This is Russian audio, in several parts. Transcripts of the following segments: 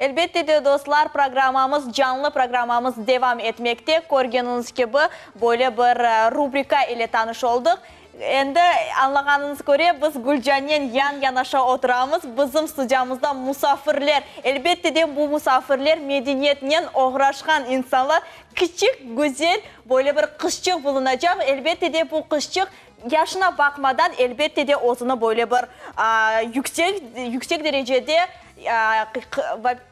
Elbette de dostlar canlı programmamız devam etmekte. Görgeniz gibi böyle bir rubrika ile tanış olduk. Endi anlağanınız göre biz Gülcan'ın yan-yanaşa oturamız. Bizim stüdyamızda musafirler. Elbette de bu musafirler medeniyetinden uğraşan insanlar. Küçük, güzel, böyle bir kışçık bulunacak. Elbette de bu kışçık yaşına bakmadan elbette de özünü böyle bir yüksek derecede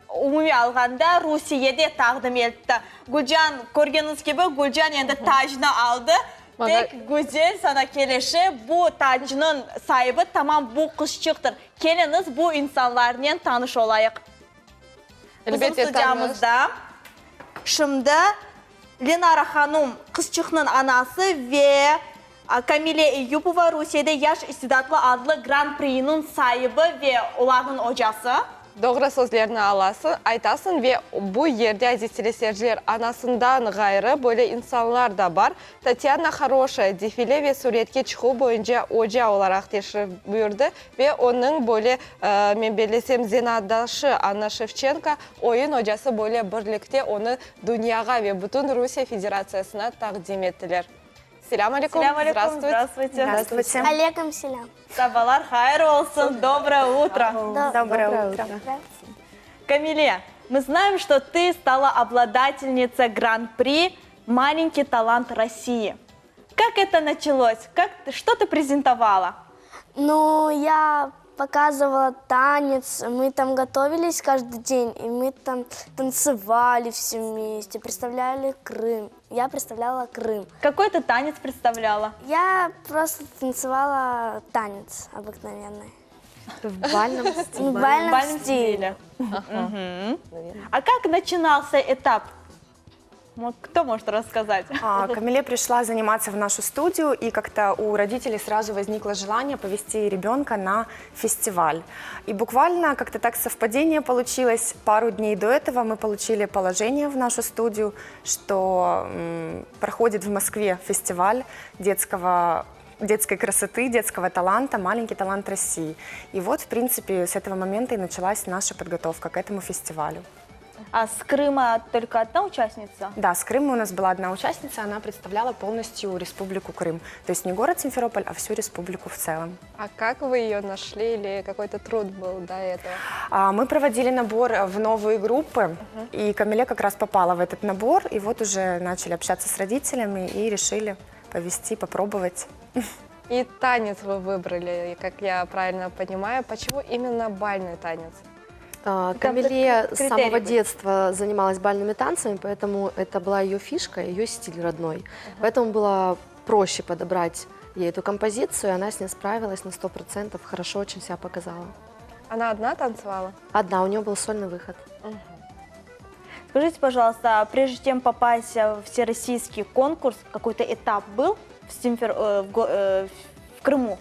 umumi alganda Rusiye'de takdim etti. Gülcan, görgeniz gibi Gülcan endi tacını aldı. Pek güzel sana gelişi bu tacının sahibi tamam bu kışçıktır. Geliniz bu insanlarla tanış olayıq. Bizim stüdyamızda şimdi Lenara Hanım kışçıkның anası ve Kamile Eyyubova Rusiye'de Yaş İstidatlı adlı Grand Prix'nin sahibi ve onların hocası. Doğru sözlerini aytasın ve bu yerde aziz teleseyirciler anasından gayrı böyle insanlar da var. Tatiana Хорошая defile ve suretke çıkığı boyunca hoca olarak teşrif buyurdu ve onun böyle ben belesem zenadaşı Anna Shevchenko oyun hocası böyle birlikte onu dünyaya ve bütün Rusya Federasyası'na takdim ettiler. Selamun aleyküm. Здравствуйте. Здравствуйте. Алейкум селям. Sabahlar hayır olsun. Доброе утро. Доброе утро. Камиле, мы знаем, что ты стала обладательницей Гран-при «Маленький талант России». Как это началось? Что ты презентовала? Ну, я показывала танец, мы там готовились каждый день, и мы там танцевали все вместе, представляли Крым. Я представляла Крым. Какой ты танец представляла? Я просто танцевала танец обыкновенный. В бальном стиле. В бальном стиле. Мгм. А как начинался этап? Кто может рассказать? Камиле пришла заниматься в нашу студию, и как-то у родителей сразу возникло желание повести ребенка на фестиваль. И буквально как-то так совпадение получилось. Пару дней до этого мы получили положение в нашу студию, что проходит в Москве фестиваль детской красоты, детского таланта, «Маленький талант России». И вот, в принципе, с этого момента и началась наша подготовка к этому фестивалю. А с Крыма только одна участница? Да, с Крыма у нас была одна участница, она представляла полностью Республику Крым. То есть не город Симферополь, а всю республику в целом. А как вы ее нашли или какой-то труд был до этого? Мы проводили набор в новые группы, и Камиле как раз попала в этот набор, и вот уже начали общаться с родителями и решили повести, попробовать. И танец вы выбрали, как я правильно понимаю. Почему именно бальный танец? Камиле с самого детства занималась бальными танцами, поэтому это была ее фишка, ее стиль родной. Поэтому было проще подобрать ей эту композицию, и она с ней справилась на 100%, хорошо очень себя показала. Она одна танцевала? Одна, у нее был сольный выход. Скажите, пожалуйста, прежде чем попасть в всероссийский конкурс, какой-то этап был в Крыму?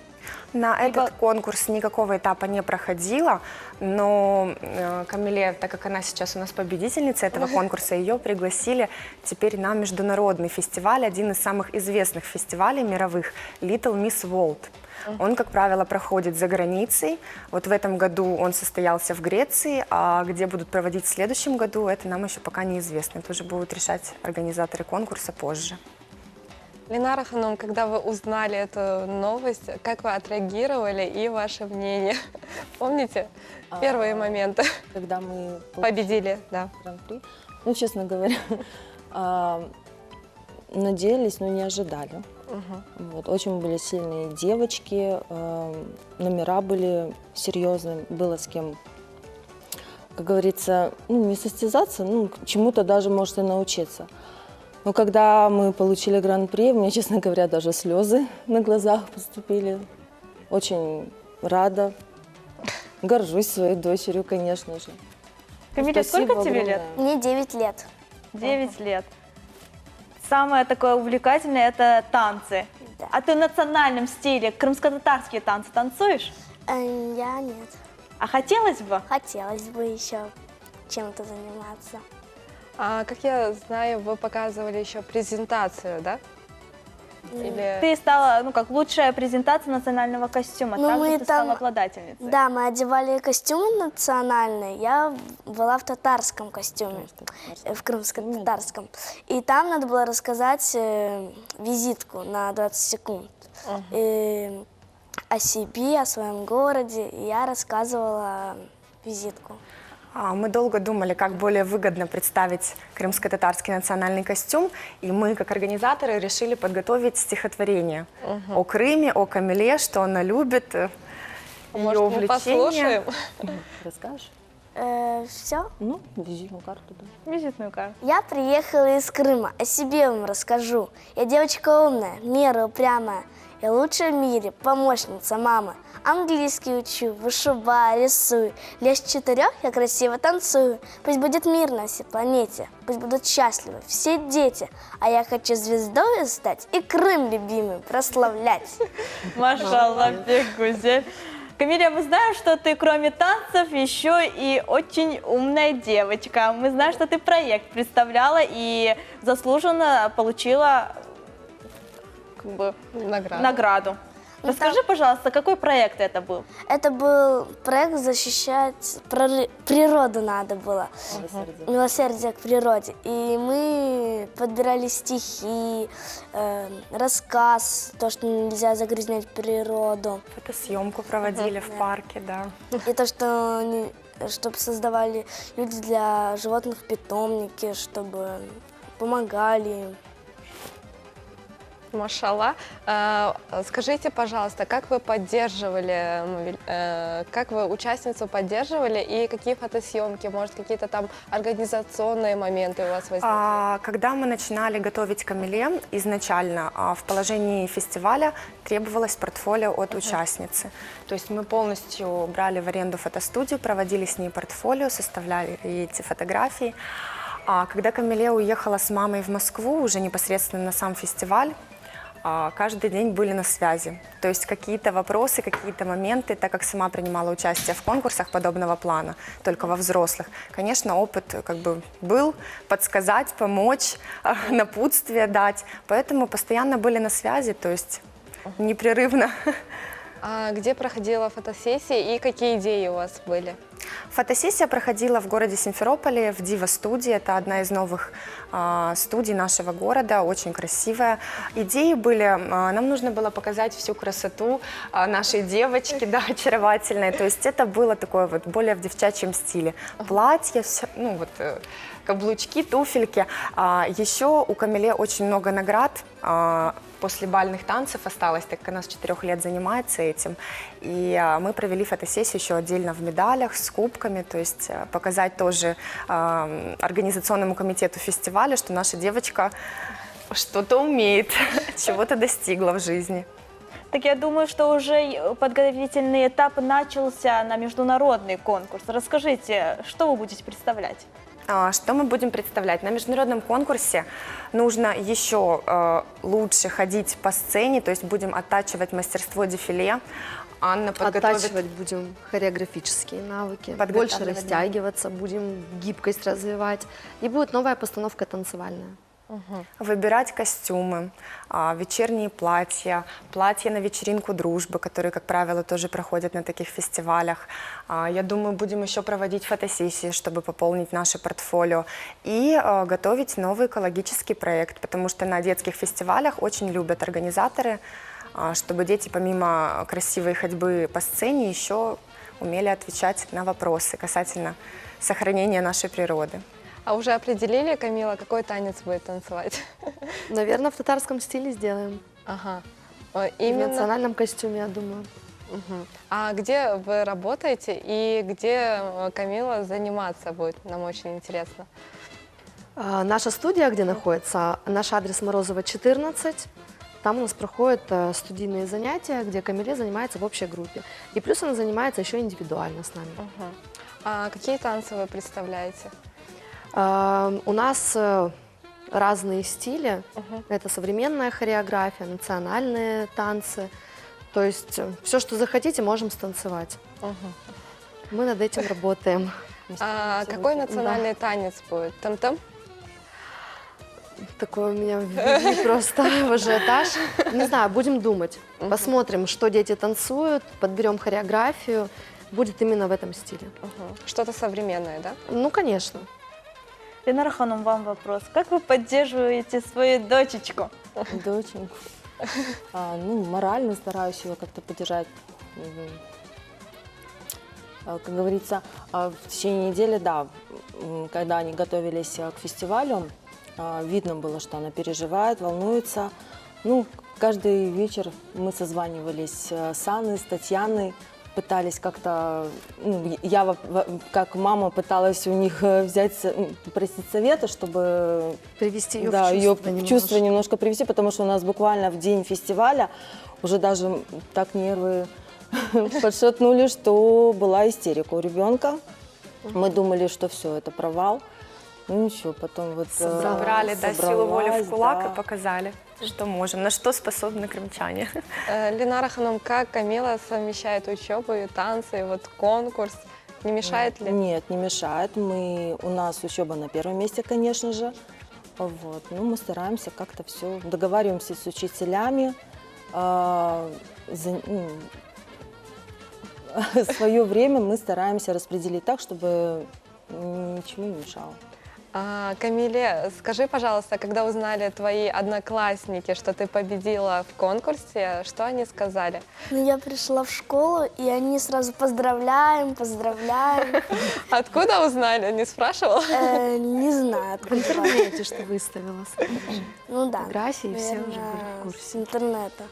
На этот конкурс никакого этапа не проходила, но Камиле, так как она сейчас у нас победительница этого конкурса, ее пригласили теперь на международный фестиваль, один из самых известных фестивалей мировых, Little Miss World. Он, как правило, проходит за границей. Вот в этом году он состоялся в Греции, а где будут проводить в следующем году, это нам еще пока неизвестно. Это уже будут решать организаторы конкурса позже. Ленара Ханум, когда вы узнали эту новость, как вы отреагировали и ваше мнение? Помните первые моменты? Когда мы победили, да. Гран-при, ну, честно говоря, надеялись, но не ожидали. Вот, очень были сильные девочки, номера были серьезные, было с кем, как говорится, не состязаться, чему-то даже, может, и научиться. Но когда мы получили гран-при, у меня, честно говоря, даже слезы на глазах поступили. Очень рада. Горжусь своей дочерью, конечно же. Камиле, сколько тебе лет? Мне 9 лет. 9 лет. Самое такое увлекательное – это танцы. Да. А ты в национальном стиле крымско-татарские танцы танцуешь? Я нет. А хотелось бы? Хотелось бы еще чем-то заниматься. А, как я знаю, вы показывали еще презентацию, да? Или... Ты стала, ну, как лучшая презентация национального костюма. Ну, Также мы ты стала там- обладательницей. Да, мы одевали костюмы национальные. Я была в татарском костюме, в крымско-татарском. И там надо было рассказать визитку на 20 секунд. О себе, о своем городе. И я рассказывала визитку. Мы долго думали, как более выгодно представить крымско-татарский национальный костюм, и мы, как организаторы, решили подготовить стихотворение о Крыме, о Камиле, что она любит, ее Может, мы увлечения. послушаем? Расскажешь? Все. Ну, визитную карту, да. Визитную карту. Я приехала из Крыма, о себе вам расскажу. Я девочка умная, мера упрямая. Я лучшая в мире, помощница мамы. Английский учу, вышиваю, рисую. Лишь с 4 я красиво танцую. Пусть будет мир на всей планете, пусть будут счастливы все дети. А я хочу звездой стать и Крым любимый прославлять. Машаллах, Бекгузель. Камиля, мы знаем, что ты кроме танцев еще и очень умная девочка. Мы знаем, что ты проект представляла и заслуженно получила как бы награду. Ну, Расскажи, пожалуйста, какой проект это был? Это был проект «Защищать природу» надо было. Милосердие к природе. И мы подбирали стихи, рассказ, то, что нельзя загрязнять природу. Фотосъемку проводили в парке, да. И то, что чтобы создавали люди для животных питомники, чтобы помогали им. Машалла. Скажите, пожалуйста, как вы поддерживали, как вы участницу поддерживали и какие фотосъемки, может, какие-то там организационные моменты у вас возникли? Когда мы начинали готовить Камиле, изначально в положении фестиваля требовалось портфолио от участницы. То есть мы полностью брали в аренду фотостудию, проводили с ней портфолио, составляли эти фотографии. А когда Камиле уехала с мамой в Москву, уже непосредственно на сам фестиваль, каждый день были на связи. То есть какие-то вопросы, какие-то моменты, так как сама принимала участие в конкурсах подобного плана, только во взрослых. Конечно, опыт как бы был, подсказать, помочь, напутствие дать. Поэтому постоянно были на связи, то есть непрерывно. А где проходила фотосессия и какие идеи у вас были? Фотосессия проходила в городе Симферополе, в Дива-студии. Это одна из новых студий нашего города, очень красивая. Идеи были, нам нужно было показать всю красоту нашей девочки, да, очаровательной. То есть это было такое вот более в девчачьем стиле. Платье, ну вот, каблучки, туфельки. Еще у Камиле очень много наград. После бальных танцев осталось, так как она с 4 лет занимается этим. И мы провели фотосессию еще отдельно в медалях, с кубками, то есть показать тоже организационному комитету фестиваля, что наша девочка что-то умеет, чего-то достигла в жизни. Так я думаю, что уже подготовительный этап начался на международный конкурс. Расскажите, что вы будете представлять? Что мы будем представлять? На международном конкурсе нужно еще лучше ходить по сцене, то есть будем оттачивать мастерство дефиле. Анна подготовит... Оттачивать будем хореографические навыки, больше растягиваться, будем гибкость развивать. И будет новая постановка танцевальная. Выбирать костюмы, вечерние платья, платья на вечеринку дружбы, которые, как правило, тоже проходят на таких фестивалях. Я думаю, будем еще проводить фотосессии, чтобы пополнить наше портфолио. И готовить новый экологический проект, потому что на детских фестивалях очень любят организаторы, чтобы дети помимо красивой ходьбы по сцене еще умели отвечать на вопросы касательно сохранения нашей природы. А уже определили, Камила, какой танец будет танцевать? Наверное, в татарском стиле сделаем. Ага. И в национальном костюме, я думаю. А где вы работаете и где Камила заниматься будет? Нам очень интересно. Наша студия, где находится, наш адрес Морозова, 14. Там у нас проходят студийные занятия, где Камиле занимается в общей группе. И плюс она занимается еще индивидуально с нами. А какие танцы вы представляете? У нас разные стили. Это современная хореография, национальные танцы. То есть все, что захотите, можем станцевать. Мы над этим работаем. А какой национальный танец будет? Там-там? Такой у меня ввели просто в ажиотаж. Не знаю, будем думать. Посмотрим, что дети танцуют, подберем хореографию. Будет именно в этом стиле. Что-то современное, да? Ну, конечно. Ленара Ханом, вам вопрос. Как вы поддерживаете свою дочечку? Доченьку. Ну, морально стараюсь ее как-то поддержать. Как говорится, в течение недели, да, когда они готовились к фестивалю, видно было, что она переживает, волнуется. Ну, каждый вечер мы созванивались с Анной, с Татьяной, пытались как-то, ну, я как мама пыталась у них взять, попросить совета, чтобы Привести ее да, в ее чувство в чувство немножко привести, потому что у нас буквально в день фестиваля уже даже так нервы подшатнули, что была истерика у ребенка. Мы думали, что все, это провал. Ну ничего, потом вот Собрали, да, силу воли в кулак да. и показали, что можем, на что способны крымчане. Ленара Ханом, как Камила совмещает учебу и танцы, и вот конкурс? Не мешает ли? Нет, не мешает. У нас учеба на первом месте, конечно же. Вот. Ну, мы стараемся как-то все, договариваемся с учителями. Свое время мы стараемся распределить так, чтобы ничему не мешало. Камиле, скажи, пожалуйста, когда узнали твои одноклассники, что ты победила в конкурсе, что они сказали? Ну, я пришла в школу, и они сразу поздравляем, поздравляем. Откуда узнали? Не спрашивала? Не знаю, В откуда. интернете, что выставила. Ну да. Фотографии, все уже наверное, были в курсе. с интернета.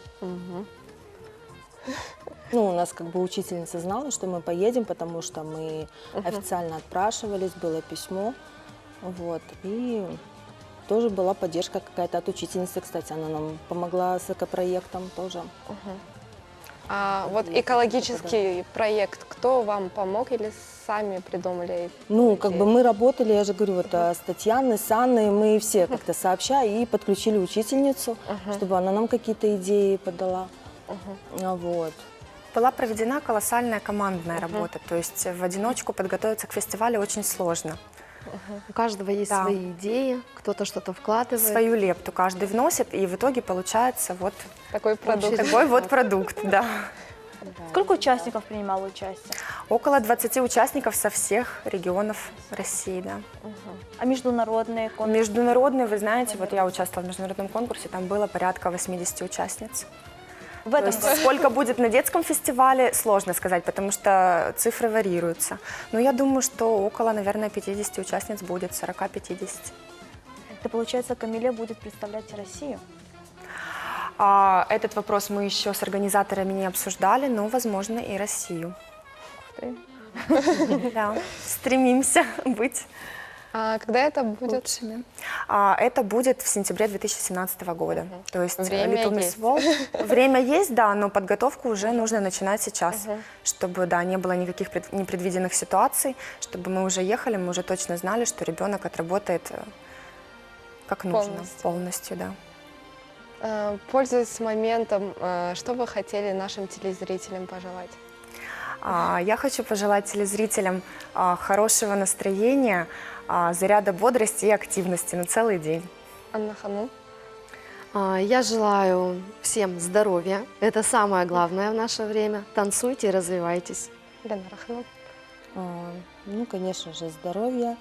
Ну, у нас как бы учительница знала, что мы поедем, потому что мы официально отпрашивались, было письмо. Вот. И тоже была поддержка какая-то от учительницы, кстати, она нам помогла с экопроектом тоже. Вот экологический проект, кто вам помог или сами придумали? Ну, как бы мы работали, я же говорю, вот с Татьяной, с Анной, мы все как-то сообща и подключили учительницу, чтобы она нам какие-то идеи подала. Вот. Была проведена колоссальная командная работа, то есть в одиночку подготовиться к фестивалю очень сложно. У каждого есть Да. свои идеи, кто-то что-то вкладывает. Свою лепту каждый вносит, и в итоге получается вот Такой продукт. такой вот продукт, да. Сколько участников принимало участие? Около 20 участников со всех регионов России, да. А международные конкурсы? Международные, вы знаете, вот я участвовала в международном конкурсе, там было порядка 80 участниц. В То этом есть сколько будет на детском фестивале, сложно сказать, потому что цифры варьируются. Но я думаю, что около, наверное, 50 участниц будет, 40-50. это получается, Камиле будет представлять Россию. Этот вопрос мы еще с организаторами не обсуждали, но, возможно, и Россию. Да, стремимся быть. Когда это будет? лучшими. Это будет в сентябре 2017 года. То есть Время Little Miss есть. World. Время есть, да, но подготовку уже нужно начинать сейчас, чтобы, да, не было никаких непредвиденных ситуаций, чтобы мы уже ехали, мы уже точно знали, что ребенок отработает как нужно, полностью, да. Пользуясь моментом, что вы хотели нашим телезрителям пожелать? Я хочу пожелать телезрителям хорошего настроения, заряда бодрости и активности на целый день. Анна Ханум? Я желаю всем здоровья. Это самое главное в наше время. Танцуйте и развивайтесь. Ленара Ханум? Ну, конечно же, здоровья.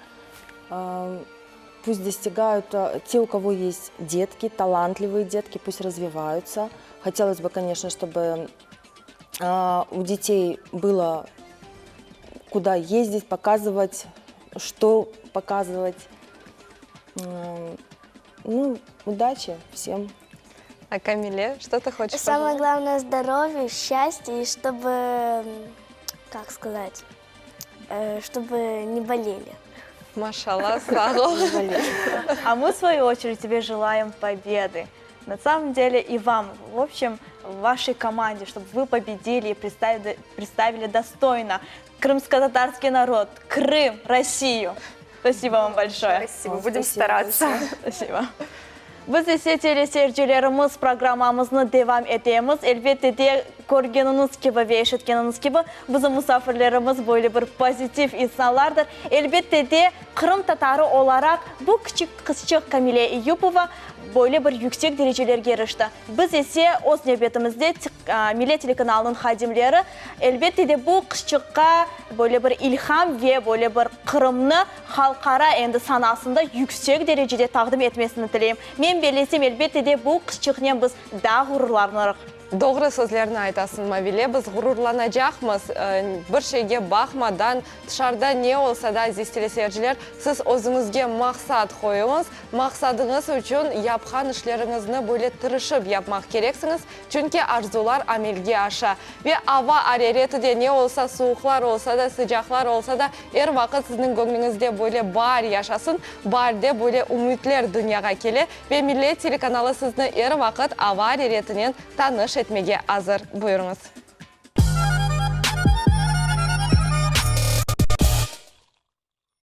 Пусть достигают те, у кого есть детки, талантливые детки, пусть развиваются. Хотелось бы, конечно, чтобы у детей было куда ездить, показывать, что показывать. Ну, удачи всем. А Камиле, что ты хочешь Самое пожелать? главное здоровье, счастье, и чтобы, как сказать, чтобы не болели. Машалла, сагол. А мы, в свою очередь, тебе желаем победы. На самом деле и вам, в общем, в вашей команде, чтобы вы победили и представили достойно крымско-татарский народ, Крым, Россию. Спасибо вам большое. Спасибо, будем Спасибо стараться. Спасибо. Biz ise teleseyircilerimiz programımızını devam edemiz. Elbette de görgeniniz gibi ve eşitgeniniz gibi bizim misafirlerimiz böyle bir pozitif insanlardır. Elbette de Kırım Tatarı olarak bu küçük kızcık Kamile Eyyupova böyle bir yüksek derecelerge erişti. Biz ise öz nöbetimizde Millet Telekanalının hadimleri elbette de bu kızcıkka böyle bir ilham ve böyle bir Kırım'ını halkara endi sanasında yüksek derecede takdim etmesini dileyim. Men belesem elbette de bu kızcıknen biz daha gururlanırıq. Doğru sözlerini aytasın Mavile. Biz gururlanacakmız. Bir şeyge bakmadan dışarıda ne olsa da aziz teleseyirciler siz özünüzge maksat koyunuz. Maksadınız için yapkan işlerinizni böyle tırışıp yapmak gereksiniz. Çünkü arzular amelge aşa. Ve hava arareti de ne olsa soğuklar olsa da sıcaklar olsa da her vakit sizin gönlünüzde böyle bar yaşasın. Barda böyle ümitler dünyaya gelir. Ve Millet Telekanalı sizni her vakit hava araretinin tanış etmeye hazır. Buyurunuz.